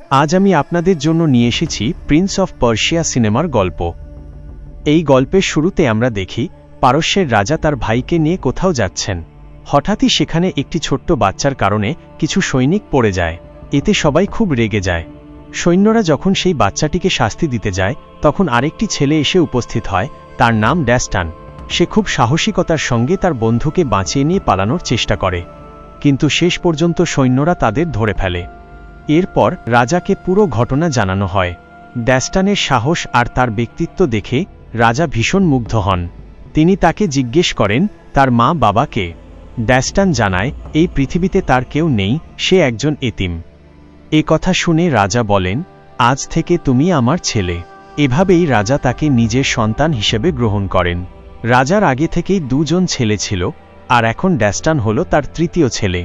আজ আমি আপনাদের জন্য নিয়ে এসেছি প্রিন্স অফ পার্সিয়া সিনেমার গল্প। এই গল্পের শুরুতে আমরা দেখি পারস্যের রাজা তার ভাইকে নিয়ে কোথাও যাচ্ছেন। হঠাৎই সেখানে একটি ছোট্ট বাচ্চার কারণে কিছু সৈনিক পড়ে যায়। এতে সবাই খুব রেগে যায়। সৈন্যরা যখন সেই বাচ্চাটিকে শাস্তি দিতে যায় তখন আরেকটি ছেলে এসে উপস্থিত হয়, তার নাম ড্যাস্টান। সে খুব সাহসিকতার সঙ্গে তার বন্ধুকে বাঁচিয়ে নিয়ে পালানোর চেষ্টা করে, কিন্তু শেষ পর্যন্ত সৈন্যরা তাদের ধরে ফেলে। এরপর রাজাকে পুরো ঘটনা জানানো হয়। ড্যাস্টানের সাহস আর তার ব্যক্তিত্ব দেখে রাজা ভীষণ মুগ্ধ হন। তিনি তাকে জিজ্ঞেস করেন তার মা বাবাকে। ড্যাস্টান জানায় এই পৃথিবীতে তার কেউ নেই, সে একজন এতিম। এ কথা শুনে রাজা বলেন, আজ থেকে তুমি আমার ছেলে। এভাবেই রাজা তাকে নিজের সন্তান হিসেবে গ্রহণ করেন। রাজার আগে থেকেই দুজন ছেলে ছিল, আর এখন ড্যাস্টান হল তার তৃতীয় ছেলে।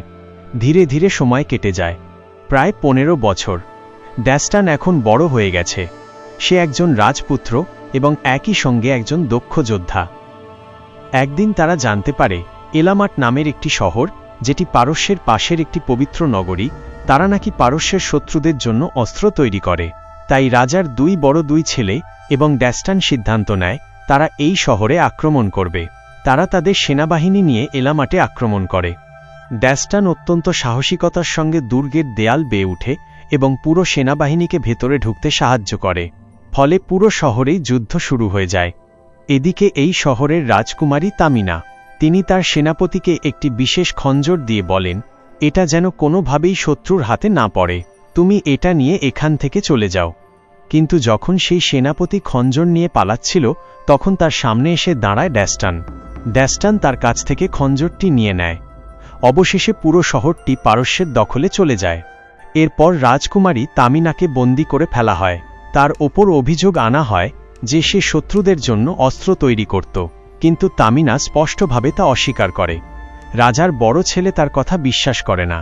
ধীরে ধীরে সময় কেটে যায়, প্রায় 15 বছর। ড্যাস্টান এখন বড় হয়ে গেছে। সে একজন রাজপুত্র এবং একই সঙ্গে একজন দক্ষ যোদ্ধা। একদিন তারা জানতে পারে এলামাট নামের একটি শহর, যেটি পারস্যের পাশের একটি পবিত্র নগরী, তারা নাকি পারস্যের শত্রুদের জন্য অস্ত্র তৈরি করে। তাই রাজার দুই ছেলে এবং ড্যাস্টান সিদ্ধান্ত নেয় তারা এই শহরে আক্রমণ করবে। তারা তাদের সেনাবাহিনী নিয়ে এলামাটে আক্রমণ করে। ড্যাস্টান অত্যন্ত সাহসিকতার সঙ্গে দুর্গের দেয়াল বেয়ে উঠে এবং পুরো সেনাবাহিনীকে ভেতরে ঢুকতে সাহায্য করে। ফলে পুরো শহরেই যুদ্ধ শুরু হয়ে যায়। এদিকে এই শহরের রাজকুমারী তামিনা, তিনি তার সেনাপতিকে একটি বিশেষ খঞ্জর দিয়ে বলেন, এটা যেন কোনোভাবেই শত্রুর হাতে না পড়ে, তুমি এটা নিয়ে এখান থেকে চলে যাও। কিন্তু যখন সেই সেনাপতি খঞ্জর নিয়ে পালাচ্ছিল তখন তার সামনে এসে দাঁড়ায় ড্যাস্টান। ড্যাস্টান তার কাছ থেকে খঞ্জরটি নিয়ে নেয়। অবশেষে পুরো শহরটি পারস্যের দখলে চলে যায়। এরপর রাজকুমারী তামিনাকে বন্দী করে ফেলা হয়। তার ওপর অভিযোগ আনা হয় যে সে শত্রুদের জন্য অস্ত্র তৈরি করত, কিন্তু তামিনা স্পষ্টভাবে তা অস্বীকার করে। রাজার বড় ছেলে তার কথা বিশ্বাস করে না।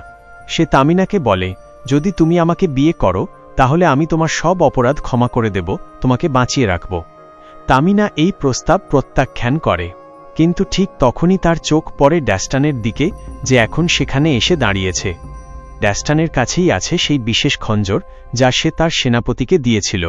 সে তামিনাকে বলে, যদি তুমি আমাকে বিয়ে করো তাহলে আমি তোমার সব অপরাধ ক্ষমা করে দেব, তোমাকে বাঁচিয়ে রাখব। তামিনা এই প্রস্তাব প্রত্যাখ্যান করে, কিন্তু ঠিক তখনই তার চোখ পড়ে ড্যাস্টানের দিকে, যে এখন সেখানে এসে দাঁড়িয়েছে। ড্যাস্টানের কাছেই আছে সেই বিশেষ খঞ্জর যা সে তার সেনাপতিকে দিয়েছিল।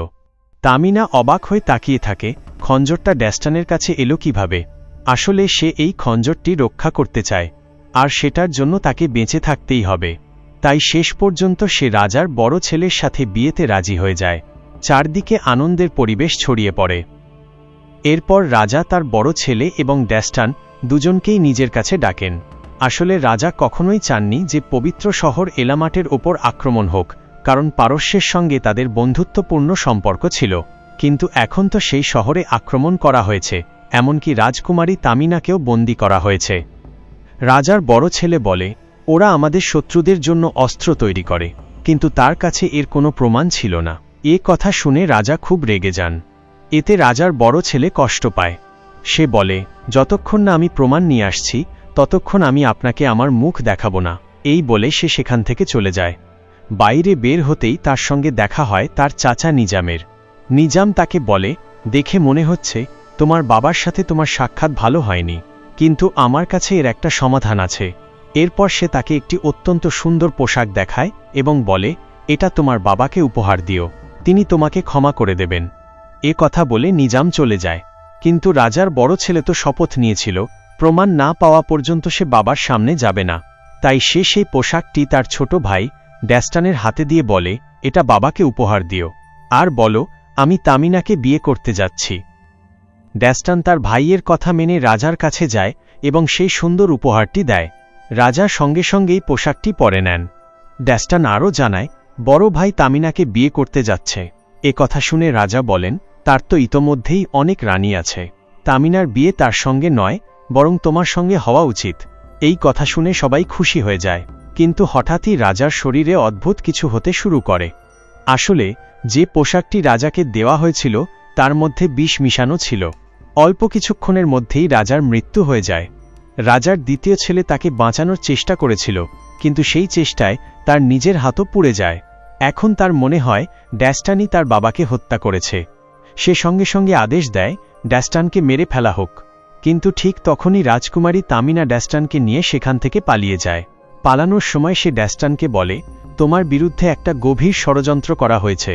তামিনা অবাক হয়ে তাকিয়ে থাকে, খঞ্জরটা ড্যাস্টানের কাছে এলো কিভাবে? আসলে সে এই খঞ্জরটি রক্ষা করতে চায়, আর সেটার জন্য তাকে বেঁচে থাকতেই হবে। তাই শেষ পর্যন্ত সে রাজার বড় ছেলের সাথে বিয়েতে রাজি হয়ে যায়। চারদিকে আনন্দের পরিবেশ ছড়িয়ে পড়ে। এরপর রাজা তার বড় ছেলে এবং ড্যাস্টান দুজনকেই নিজের কাছে ডাকেন। আসলে রাজা কখনোই চাননি যে পবিত্র শহর এলামাটের ওপর আক্রমণ হোক, কারণ পারস্যের সঙ্গে তাদের বন্ধুত্বপূর্ণ সম্পর্ক ছিল। কিন্তু এখন তো সেই শহরে আক্রমণ করা হয়েছে, এমনকি রাজকুমারী তামিনাকেও বন্দী করা হয়েছে। রাজার বড় ছেলে বলে, ওরা আমাদের শত্রুদের জন্য অস্ত্র তৈরি করে, কিন্তু তার কাছে এর কোনো প্রমাণ ছিল না। এ কথা শুনে রাজা খুব রেগে যান। এতে রাজার বড় ছেলে কষ্ট পায়। সে বলে, যতক্ষণ না আমি প্রমাণ নিয়ে আসছি ততক্ষণ আমি আপনাকে আমার মুখ দেখাবো না। এই বলে সে সেখান থেকে চলে যায়। বাইরে বের হতেই তার সঙ্গে দেখা হয় তার চাচা নিজামের। নিজাম তাকে বলে, দেখে মনে হচ্ছে তোমার বাবার সাথে তোমার সাক্ষাৎ ভালো হয়নি, কিন্তু আমার কাছে এর একটা সমাধান আছে। এরপর সে তাকে একটি অত্যন্ত সুন্দর পোশাক দেখায় এবং বলে, এটা তোমার বাবাকে উপহার দিও, তিনি তোমাকে ক্ষমা করে দেবেন। এ কথা বলে নিজাম চলে যায়। কিন্তু রাজার বড় ছেলে তো শপথ নিয়েছিল প্রমাণ না পাওয়া পর্যন্ত সে বাবার সামনে যাবে না। তাই সে সেই পোশাকটি তার ছোট ভাই ড্যাস্টানের হাতে দিয়ে বলে, এটা বাবাকে উপহার দিও, আর বলো আমি তামিনাকে বিয়ে করতে যাচ্ছি। ড্যাস্টান তার ভাইয়ের কথা মেনে রাজার কাছে যায় এবং সেই সুন্দর উপহারটি দেয়। রাজা সঙ্গে সঙ্গেই পোশাকটি পরে নেন। ড্যাস্টান আরও জানায়, বড় ভাই তামিনাকে বিয়ে করতে যাচ্ছে। এ কথা শুনে রাজা বলেন, তার তো ইতোমধ্যেই অনেক রানী আছে, তামিনার বিয়ে তার সঙ্গে নয়, বরং তোমার সঙ্গে হওয়া উচিত। এই কথা শুনে সবাই খুশি হয়ে যায়। কিন্তু হঠাৎই রাজার শরীরে অদ্ভুত কিছু হতে শুরু করে। আসলে যে পোশাকটি রাজাকে দেওয়া হয়েছিল তার মধ্যে বিষ মিশানো ছিল। অল্প কিছুক্ষণের মধ্যেই রাজার মৃত্যু হয়ে যায়। রাজার দ্বিতীয় ছেলে তাকে বাঁচানোর চেষ্টা করেছিল, কিন্তু সেই চেষ্টায় তার নিজের হাতও পুড়ে যায়। এখন তার মনে হয় ড্যাস্টানই তার বাবাকে হত্যা করেছে। সে সঙ্গে সঙ্গে আদেশ দেয় ড্যাস্টানকে মেরে ফেলা হোক। কিন্তু ঠিক তখনই রাজকুমারী তামিনা ড্যাস্টানকে নিয়ে সেখান থেকে পালিয়ে যায়। পালানোর সময় সে ড্যাস্টানকে বলে, তোমার বিরুদ্ধে একটা গভীর ষড়যন্ত্র করা হয়েছে।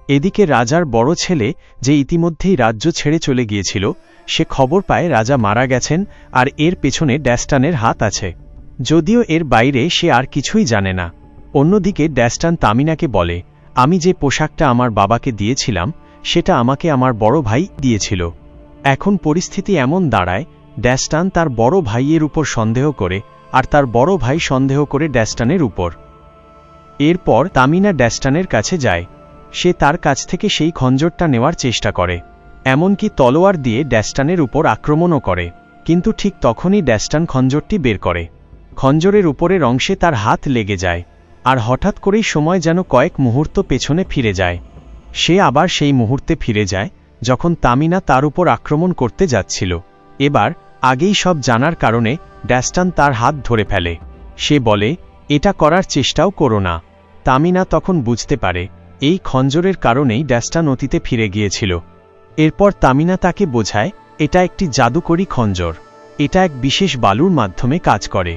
এদিকে রাজার বড় ছেলে, যে ইতিমধ্যেই রাজ্য ছেড়ে চলে গিয়েছিল, সে খবর পায় রাজা মারা গেছেন আর এর পেছনে ড্যাস্টানের হাত আছে। যদিও এর বাইরে সে আর কিছুই জানে না। অন্যদিকে ড্যাস্টান তামিনাকে বলে, আমি যে পোশাকটা আমার বাবাকে দিয়েছিলাম সেটা আমাকে আমার বড় ভাই দিয়েছিল। এখন পরিস্থিতি এমন দাঁড়ায়, ড্যাস্টান তার বড় ভাইয়ের উপর সন্দেহ করে আর তার বড় ভাই সন্দেহ করে ড্যাস্টানের উপর। এরপর তামিনা ড্যাস্টানের কাছে যায়। সে তার কাছ থেকে সেই খঞ্জরটা নেওয়ার চেষ্টা করে, এমনকি তলোয়ার দিয়ে ড্যাস্টানের উপর আক্রমণও করে। কিন্তু ঠিক তখনই ড্যাস্টান খঞ্জরটি বের করে। খঞ্জরের উপরের অংশে তার হাত লেগে যায়, আর হঠাৎ করেই সময় যেন কয়েক মুহূর্ত পেছনে ফিরে যায়। সে আবার সেই মুহূর্তে ফিরে যায় যখন তামিনা তার উপর আক্রমণ করতে যাচ্ছিল। এবার আগেই সব জানার কারণে ড্যাস্টান তার হাত ধরে ফেলে। সে বলে, এটা করার চেষ্টাও করো না। তামিনা তখন বুঝতে পারে এই খঞ্জরের কারণেই ড্যাস্টান অতীতে ফিরে গিয়েছিল। এরপর তামিনা তাকে বোঝায়, এটা একটি জাদুকরী খঞ্জর। এটা এক বিশেষ বালুর মাধ্যমে কাজ করে।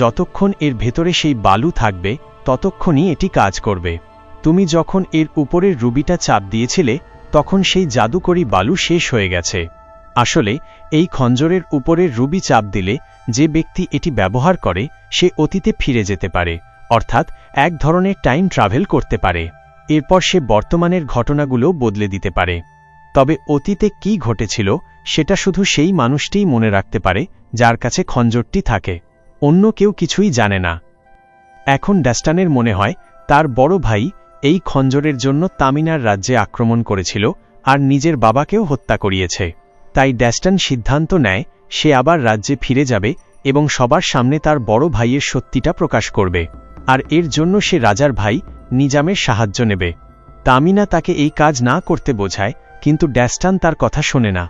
যতক্ষণ এর ভেতরে সেই বালু থাকবে ততক্ষণই এটি কাজ করবে। তুমি যখন এর উপরের রুবিটা চাপ দিয়েছিলে তখন সেই জাদুকরী বালু শেষ হয়ে গেছে। আসলে এই খঞ্জরের উপরের রুবি চাপ দিলে যে ব্যক্তি এটি ব্যবহার করে সে অতীতে ফিরে যেতে পারে, অর্থাৎ এক ধরনের টাইম ট্রাভেল করতে পারে। এরপর সে বর্তমানের ঘটনাগুলো বদলে দিতে পারে। তবে অতীতে কি ঘটেছিল সেটা শুধু সেই মানুষটিই মনে রাখতে পারে যার কাছে খঞ্জরটি থাকে। অন্য কেউ কিছুই জানে না। এখন ড্যাস্টানের মনে হয় তার বড় ভাই এই খঞ্জরের জন্য তামিনার রাজ্যে আক্রমণ করেছিল আর নিজের বাবাকেও হত্যা করিয়েছে। তাই ড্যাস্টান সিদ্ধান্ত নেয় সে আবার রাজ্যে ফিরে যাবে এবং সবার সামনে তার বড় ভাইয়ের সত্যিটা প্রকাশ করবে, আর এর জন্য সে রাজার ভাই নিজামের সাহায্য নেবে। তামিনা তাকে এই কাজ না করতে বোঝায়, কিন্তু ড্যাস্টান তার কথা শোনে না।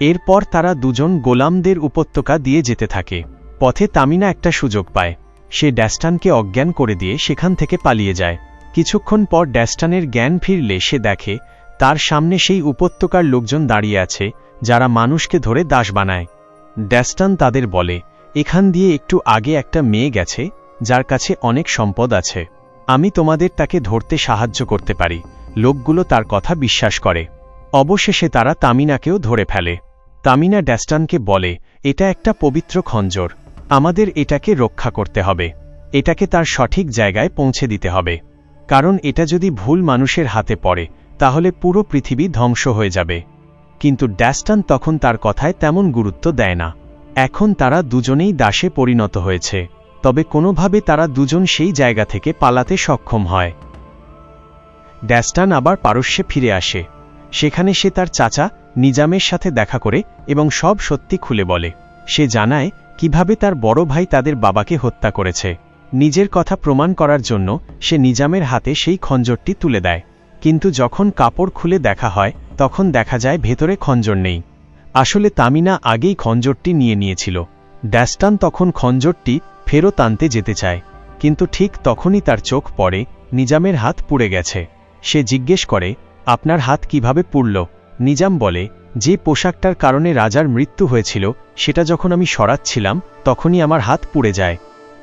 এরপর তারা দুজন গোলামদের উপত্যকা দিয়ে যেতে থাকে। পথে তামিনা একটা সুযোগ পায়। সে ড্যাস্টানকে অজ্ঞান করে দিয়ে সেখান থেকে পালিয়ে যায়। কিছুক্ষণ পর ড্যাস্টানের জ্ঞান ফিরলে সে দেখে তার সামনে সেই উপত্যকার লোকজন দাঁড়িয়ে আছে যারা মানুষকে ধরে দাস বানায়। ড্যাস্টান তাদের বলে, এখান দিয়ে একটু আগে একটা মেয়ে গেছে যার কাছে অনেক সম্পদ আছে। আমি তোমাদের তাকে ধরতে সাহায্য করতে পারি। লোকগুলো তার কথা বিশ্বাস করে। অবশেষে তারা তামিনাকেও ধরে ফেলে। তামিনা ড্যাস্টানকে বলে, এটা একটা পবিত্র খঞ্জর, আমাদের এটাকে রক্ষা করতে হবে। এটাকে তার সঠিক জায়গায় পৌঁছে দিতে হবে, কারণ এটা যদি ভুল মানুষের হাতে পড়ে তাহলে পুরো পৃথিবী ধ্বংস হয়ে যাবে। কিন্তু ড্যাস্টান তখন তার কথায় তেমন গুরুত্ব দেয় না। এখন তারা দুজনেই দাসে পরিণত হয়েছে, তবে কোনোভাবে তারা দুজন সেই জায়গা থেকে পালাতে সক্ষম হয়। ড্যাস্টান আবার পারস্যে ফিরে আসে। সেখানে সে তার চাচা নিজামের সাথে দেখা করে এবং সব সত্যি খুলে বলে। সে জানায় কিভাবে তার বড় ভাই তাদের বাবাকে হত্যা করেছে। নিজের কথা প্রমাণ করার জন্য সে নিজামের হাতে সেই খঞ্জরটি তুলে দেয়। কিন্তু যখন কাপড় খুলে দেখা হয় তখন দেখা যায় ভেতরে খঞ্জর নেই। আসলে তামিনা আগেই খঞ্জরটি নিয়ে নিয়েছিল। ড্যাস্টান তখন খঞ্জরটি ফেরত আনতে যেতে চায়, কিন্তু ঠিক তখনই তার চোখ পড়ে নিজামের হাত পুড়ে গেছে। সে জিজ্ঞেস করে, আপনার হাত কিভাবে পুড়ল? নিজাম বলে, যে পোশাকটার কারণে রাজার মৃত্যু হয়েছিল সেটা যখন আমি সরাচ্ছিলাম তখনই আমার হাত পুড়ে যায়।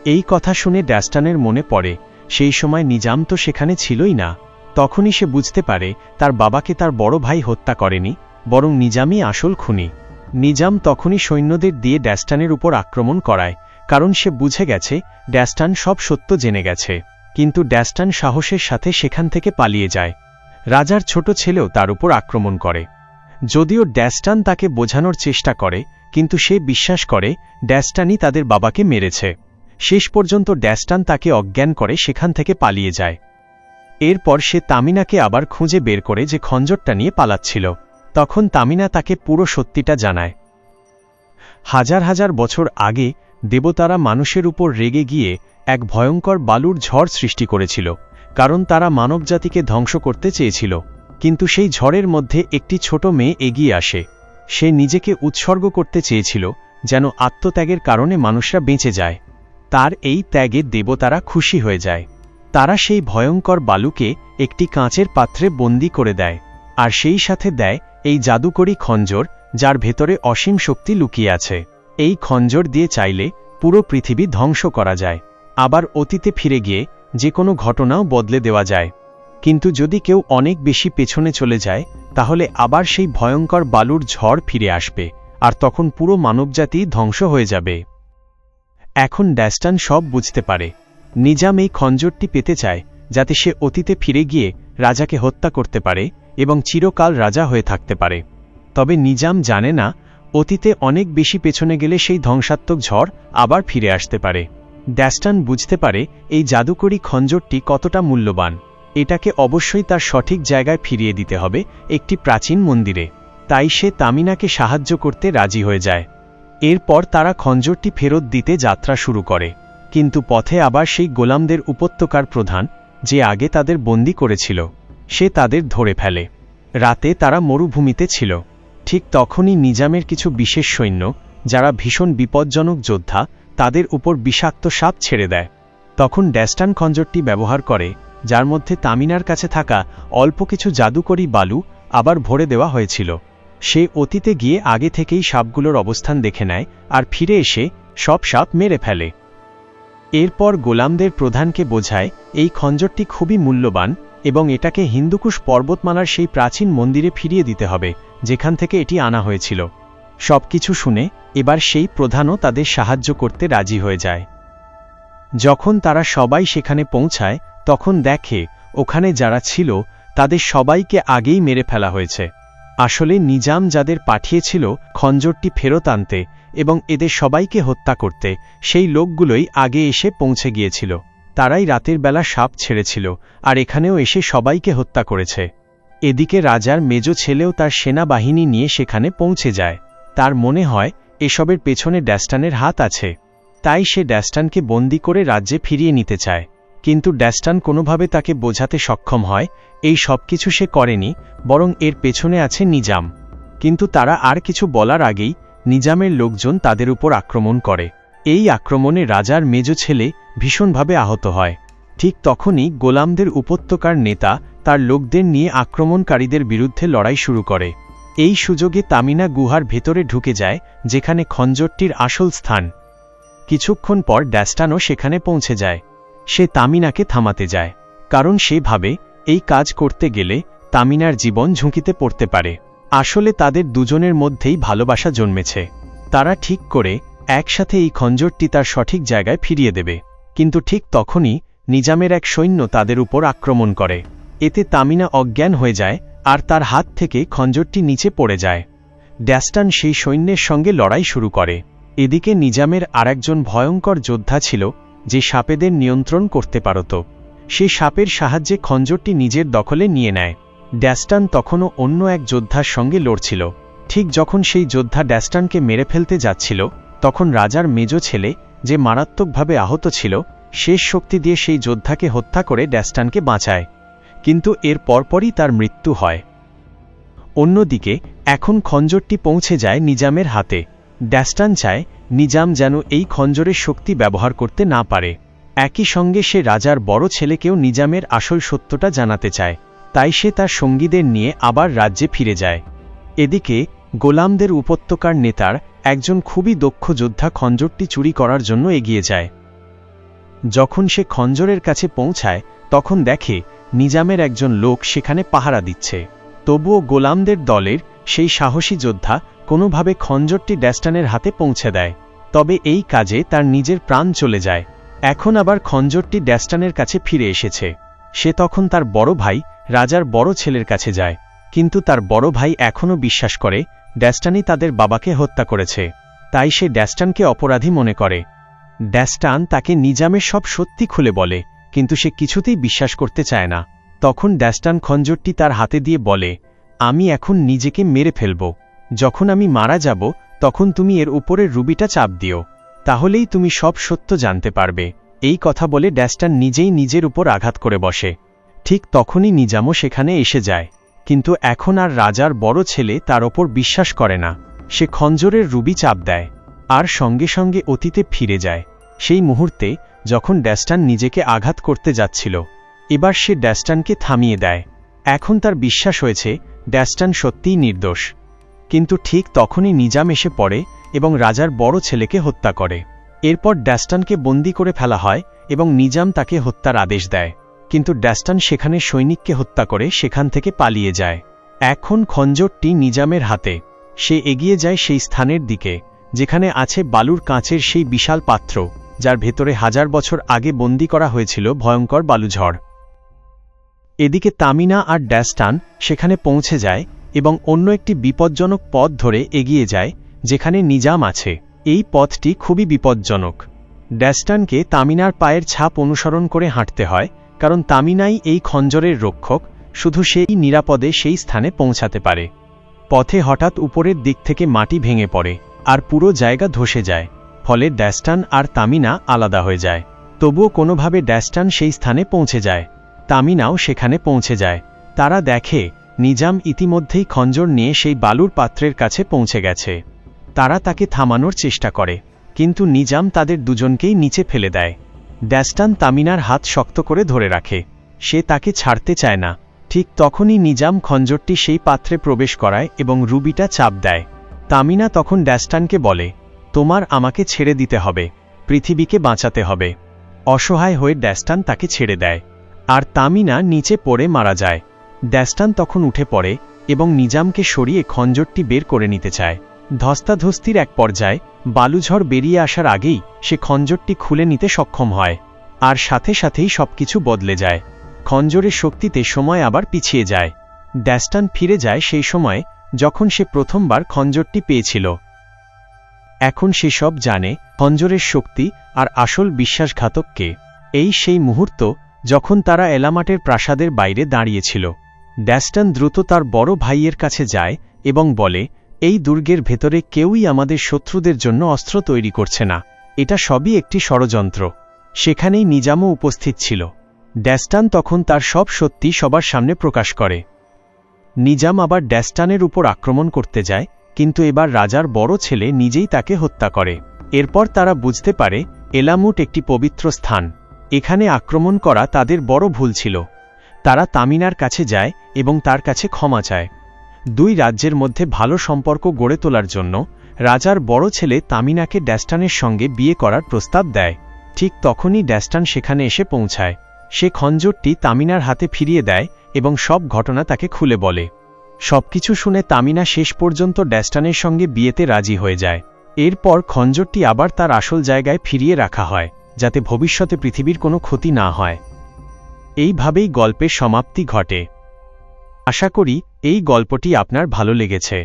এই কথা শুনে ড্যাস্টানের মনে পড়ে সেই সময় নিজাম তো সেখানে ছিলই না। তখনই সে বুঝতে পারে তার বাবাকে তার বড় ভাই হত্যা করেনি, বরং নিজামই আসল খুনি। নিজাম তখনই সৈন্যদের দিয়ে ড্যাস্টানের উপর আক্রমণ করায়, কারণ সে বুঝে গেছে ড্যাস্টান সব সত্য জেনে গেছে। কিন্তু ড্যাস্টান সাহসের সাথে সেখান থেকে পালিয়ে যায়। রাজার ছোট ছেলেও তার উপর আক্রমণ করে। যদিও ড্যাস্টান তাকে বোঝানোর চেষ্টা করে, কিন্তু সে বিশ্বাস করে ড্যাস্টানই তাদের বাবাকে মেরেছে। শেষ পর্যন্ত ড্যাস্টান তাকে অজ্ঞান করে সেখান থেকে পালিয়ে যায়। এরপর সে তামিনাকে আবার খুঁজে বের করে যে খঞ্জরটা নিয়ে পালাচ্ছিল। তখন তামিনা তাকে পুরো সত্যিটা জানায়। হাজার হাজার বছর আগে দেবতারা মানুষের উপর রেগে গিয়ে এক ভয়ঙ্কর বালুর ঝড় সৃষ্টি করেছিল, কারণ তারা মানবজাতিকে ধ্বংস করতে চেয়েছিল। কিন্তু সেই ঝড়ের মধ্যে একটি ছোট মেয়ে এগিয়ে আসে। সে নিজেকে উৎসর্গ করতে চেয়েছিল যেন আত্মত্যাগের কারণে মানুষরা বেঁচে যায়। তার এই ত্যাগে দেবতারা খুশি হয়ে যায়। তারা সেই ভয়ঙ্কর বালুকে একটি কাঁচের পাত্রে বন্দী করে দেয়, আর সেই সাথে দেয় এই জাদুকরী খঞ্জর, যার ভেতরে অসীম শক্তি লুকিয়ে আছে। এই খঞ্জর দিয়ে চাইলে পুরো পৃথিবী ধ্বংস করা যায়। আবার অতীতে ফিরে গিয়ে যে কোনো ঘটনাও বদলে দেওয়া যায়, কিন্তু যদি কেউ অনেক বেশি পেছনে চলে যায় তাহলে আবার সেই ভয়ঙ্কর বালুর ঝড় ফিরে আসবে, আর তখন পুরো মানবজাতি ধ্বংস হয়ে যাবে। এখন ড্যাস্টান সব বুঝতে পারে। নিজাম এই খঞ্জরটি পেতে চায় যাতে সে অতীতে ফিরে গিয়ে রাজাকে হত্যা করতে পারে এবং চিরকাল রাজা হয়ে থাকতে পারে। তবে নিজাম জানে না অতীতে অনেক বেশি পেছনে গেলে সেই ধ্বংসাত্মক ঝড় আবার ফিরে আসতে পারে। ড্যাস্টান বুঝতে পারে এই জাদুকরী খঞ্জরটি কতটা মূল্যবান। এটাকে অবশ্যই তার সঠিক জায়গায় ফিরিয়ে দিতে হবে, একটি প্রাচীন মন্দিরে। তাই সে তামিনাকে সাহায্য করতে রাজি হয়ে যায়। এরপর তারা খঞ্জরটি ফেরত দিতে যাত্রা শুরু করে, কিন্তু পথে আবার সেই গোলামদের উপত্যকার প্রধান, যে আগে তাদের বন্দী করেছিল, সে তাদের ধরে ফেলে। রাতে তারা মরুভূমিতে ছিল। ঠিক তখনই নিজামের কিছু বিশেষ সৈন্য, যারা ভীষণ বিপজ্জনক যোদ্ধা, তাদের উপর বিষাক্ত সাপ ছেড়ে দেয়। তখন ড্যাস্টান খঞ্জরটি ব্যবহার করে, যার মধ্যে তামিনার কাছে থাকা অল্প কিছু জাদুকরী বালু আবার ভরে দেওয়া হয়েছিল। সে অতীতে গিয়ে আগে থেকেই সাপগুলোর অবস্থান দেখে নেয় আর ফিরে এসে সব সাপ মেরে ফেলে। এরপর গোলামদের প্রধানকে বোঝায় এই খঞ্জরটি খুবই মূল্যবান এবং এটাকে হিন্দুকুশ পর্বতমালার সেই প্রাচীন মন্দিরে ফিরিয়ে দিতে হবে যেখান থেকে এটি আনা হয়েছিল। সবকিছু শুনে এবার সেই প্রধানও তাদের সাহায্য করতে রাজি হয়ে যায়। যখন তারা সবাই সেখানে পৌঁছায় তখন দেখে ওখানে যারা ছিল তাদের সবাইকে আগেই মেরে ফেলা হয়েছে। আসলে নিজাম যাদের পাঠিয়েছিল খঞ্জরটি ফেরত আনতে এবং এদের সবাইকে হত্যা করতে, সেই লোকগুলোই আগে এসে পৌঁছে গিয়েছিল। তারাই রাতের বেলা সাপ ছেড়েছিল আর এখানেও এসে সবাইকে হত্যা করেছে। এদিকে রাজার মেজ ছেলেও তার সেনাবাহিনী নিয়ে সেখানে পৌঁছে যায়। তার মনে হয় এসবের পেছনে ড্যাস্টানের হাত আছে, তাই সে ড্যাস্টানকে বন্দী করে রাজ্যে ফিরিয়ে নিতে চায়। কিন্তু ড্যাস্টান কোনোভাবে তাকে বোঝাতে সক্ষম হয় এই সব কিছু সে করেনি, বরং এর পেছনে আছে নিজাম। কিন্তু তারা আর কিছু বলার আগেই নিজামের লোকজন তাদের উপর আক্রমণ করে। এই আক্রমণে রাজার মেজ ছেলে ভীষণভাবে আহত হয়। ঠিক তখনই গোলামদের উপত্যকার নেতা তার লোকদের নিয়ে আক্রমণকারীদের বিরুদ্ধে লড়াই শুরু করে। এই সুযোগে তামিনা গুহার ভেতরে ঢুকে যায়, যেখানে খঞ্জরটির আসল স্থান। কিছুক্ষণ পর ড্যাস্টানও সেখানে পৌঁছে যায়। সে তামিনাকে থামাতে যায়, কারণ সে ভাবে এই কাজ করতে গেলে তামিনার জীবন ঝুঁকিতে পড়তে পারে। আসলে তাদের দুজনের মধ্যেই ভালোবাসা জন্মেছে। তারা ঠিক করে একসাথে এই খঞ্জরটি তার সঠিক জায়গায় ফিরিয়ে দেবে। কিন্তু ঠিক তখনই নিজামের এক সৈন্য তাদের উপর আক্রমণ করে। এতে তামিনা অজ্ঞান হয়ে যায় আর তার হাত থেকে খঞ্জরটি নিচে পড়ে যায়। ড্যাস্টান সেই সৈন্যের সঙ্গে লড়াই শুরু করে। এদিকে নিজামের আরেকজন ভয়ঙ্কর যোদ্ধা ছিল, যে সাপেদের নিয়ন্ত্রণ করতে পারত। সে সাপের সাহায্যে খঞ্জরটি নিজের দখলে নিয়ে নেয়। ড্যাস্টান তখনও অন্য এক যোদ্ধার সঙ্গে লড়ছিল। ঠিক যখন সেই যোদ্ধা ড্যাস্টানকে মেরে ফেলতে যাচ্ছিল, তখন রাজার মেজ ছেলে, যে মারাত্মকভাবে আহত ছিল, শেষ শক্তি দিয়ে সেই যোদ্ধাকে হত্যা করে ড্যাস্টানকে বাঁচায়। কিন্তু এর পরপরই তার মৃত্যু হয়। অন্যদিকে এখন খঞ্জরটি পৌঁছে যায় নিজামের হাতে। ড্যাস্টান চায় নিজাম যেন এই খঞ্জরের শক্তি ব্যবহার করতে না পারে। একই সঙ্গে সে রাজার বড় ছেলেকেও নিজামের আসল সত্যটা জানাতে চায়। তাই সে তার সঙ্গীদের নিয়ে আবার রাজ্যে ফিরে যায়। এদিকে গোলামদের উপত্যকার নেতার একজন খুবই দক্ষ যোদ্ধা খঞ্জরটি চুরি করার জন্য এগিয়ে যায়। যখন সে খঞ্জরের কাছে পৌঁছায় তখন দেখে নিজামের একজন লোক সেখানে পাহারা দিচ্ছে। তবুও গোলামদের দলের সেই সাহসী যোদ্ধা কোনোভাবে খঞ্জরটি ড্যাস্টানের হাতে পৌঁছে দেয়। তবে এই কাজে তার নিজের প্রাণ চলে যায়। এখন আবার খঞ্জরটি ড্যাস্টানের কাছে ফিরে এসেছে। সে তখন তার বড় ভাই রাজার বড় ছেলের কাছে যায়, কিন্তু তার বড় ভাই এখনও বিশ্বাস করে ড্যাস্টানই তাদের বাবাকে হত্যা করেছে। তাই সে ড্যাস্টানকে অপরাধী মনে করে। ড্যাস্টান তাকে নিজামের সব সত্যি খুলে বলে, কিন্তু সে কিছুতেই বিশ্বাস করতে চায় না। তখন ড্যাস্টান খঞ্জরটি তার হাতে দিয়ে বলে, আমি এখন নিজেকে মেরে ফেলব। যখন আমি মারা যাব তখন তুমি এর উপরের রুবিটা চাপ দিও, তাহলেই তুমি সব সত্য জানতে পারবে। এই কথা বলে ড্যাস্টান নিজেই নিজের উপর আঘাত করে বসে। ঠিক তখনই নিজামও সেখানে এসে যায়, কিন্তু এখন আর রাজার বড় ছেলে তার ওপর বিশ্বাস করে না। সে খঞ্জরের রুবি চাপ দেয় আর সঙ্গে সঙ্গে অতীতে ফিরে যায়। সেই মুহূর্তে যখন ড্যাস্টান নিজেকে আঘাত করতে যাচ্ছিল, এবার সে ড্যাস্টানকে থামিয়ে দেয়। এখন তার বিশ্বাস হয়েছে ড্যাস্টান সত্যিই নির্দোষ। কিন্তু ঠিক তখনই নিজাম এসে পড়ে এবং রাজার বড় ছেলেকে হত্যা করে। এরপর ড্যাস্টানকে বন্দী করে ফেলা হয় এবং নিজাম তাকে হত্যার আদেশ দেয়, কিন্তু ড্যাস্টান সেখানে সৈনিককে হত্যা করে সেখান থেকে পালিয়ে যায়। এখন খঞ্জরটি নিজামের হাতে। সে এগিয়ে যায় সেই স্থানের দিকে যেখানে আছে বালুর কাঁচের সেই বিশাল পাত্র, যার ভেতরে 1000 বছর আগে বন্দী করা হয়েছিল ভয়ঙ্কর বালুঝড়। এদিকে তামিনা আর ড্যাস্টান সেখানে পৌঁছে যায় এবং অন্য একটি বিপজ্জনক পথ ধরে এগিয়ে যায় যেখানে নিজাম আছে। এই পথটি খুবই বিপজ্জনক। ড্যাস্টানকে তামিনার পায়ের ছাপ অনুসরণ করে হাঁটতে হয়, কারণ তামিনাই এই খঞ্জরের রক্ষক, শুধু সেই নিরাপদে সেই স্থানে পৌঁছাতে পারে। পথে হঠাৎ উপরের দিক থেকে মাটি ভেঙে পড়ে আর পুরো জায়গা ধসে যায়, ফলে ড্যাস্টান আর তামিনা আলাদা হয়ে যায়। তবুও কোনোভাবে ড্যাস্টান সেই স্থানে পৌঁছে যায়, তামিনাও সেখানে পৌঁছে যায়। তারা দেখে নিজাম ইতিমধ্যেই খঞ্জর নিয়ে সেই বালুর পাত্রের কাছে পৌঁছে গেছে। তারা তাকে থামানোর চেষ্টা করে, কিন্তু নিজাম তাদের দুজনকেই নিচে ফেলে দেয়। ড্যাস্টান তামিনার হাত শক্ত করে ধরে রাখে, সে তাকে ছাড়তে চায় না। ঠিক তখনই নিজাম খঞ্জরটি সেই পাত্রে প্রবেশ করায় এবং রুবিটা চাপ দেয়। তামিনা তখন ড্যাস্টানকে বলে, তোমার আমাকে ছেড়ে দিতে হবে, পৃথিবীকে বাঁচাতে হবে। অসহায় হয়ে ড্যাস্টান তাকে ছেড়ে দেয়, আর তামিনা নিচে পড়ে মারা যায়। ড্যাস্টান তখন উঠে পড়ে এবং নিজামকে সরিয়ে খঞ্জরটি বের করে নিতে চায়। ধস্তাধস্তির এক পর্যায়ে বালুঝড় বেরিয়ে আসার আগেই সে খঞ্জরটি খুলে নিতে সক্ষম হয়, আর সাথে সাথেই সবকিছু বদলে যায়। খঞ্জরের শক্তিতে সময় আবার পিছিয়ে যায়। ড্যাস্টান ফিরে যায় সেই সময়ে যখন সে প্রথমবার খঞ্জরটি পেয়েছিল। এখন সে সব জানে, খঞ্জরের শক্তি আর আসল বিশ্বাসঘাতক কে। এই সেই মুহূর্ত যখন তারা এলামাটের প্রাসাদের বাইরে দাঁড়িয়েছিল। ড্যাস্টান দ্রুত তার বড় ভাইয়ের কাছে যায় এবং বলে, এই দুর্গের ভেতরে কেউই আমাদের শত্রুদের জন্য অস্ত্র তৈরি করছে না, এটা সবই একটি ষড়যন্ত্র। সেখানেই নিজামও উপস্থিত ছিল। ড্যাস্টান তখন তার সব সত্যি সবার সামনে প্রকাশ করে। নিজাম আবার ড্যাস্টানের উপর আক্রমণ করতে যায়, কিন্তু এবার রাজার বড় ছেলে নিজেই তাকে হত্যা করে। এরপর তারা বুঝতে পারে এলামুট একটি পবিত্র স্থান, এখানে আক্রমণ করা তাদের বড় ভুল ছিল। তারা তামিনার কাছে যায় এবং তার কাছে ক্ষমা চায়। দুই রাজ্যের মধ্যে ভালো সম্পর্ক গড়ে তোলার জন্য রাজার বড় ছেলে তামিনাকে ড্যাস্টানের সঙ্গে বিয়ে করার প্রস্তাব দেয়। ঠিক তখনই ড্যাস্টান সেখানে এসে পৌঁছায়। সে খঞ্জরটি তামিনার হাতে ফিরিয়ে দেয় এবং সব ঘটনা তাকে খুলে বলে। সবকিছু শুনে তামিনা শেষ পর্যন্ত ড্যাস্টানের সঙ্গে বিয়েতে রাজি হয়ে যায়। এরপর খঞ্জরটি আবার তার আসল জায়গায় ফিরিয়ে রাখা হয়, যাতে ভবিষ্যতে পৃথিবীর কোনো ক্ষতি না হয়। এইভাবেই গল্পের সমাপ্তি ঘটে। আশা করি এই গল্পটি আপনার ভালো লেগেছে।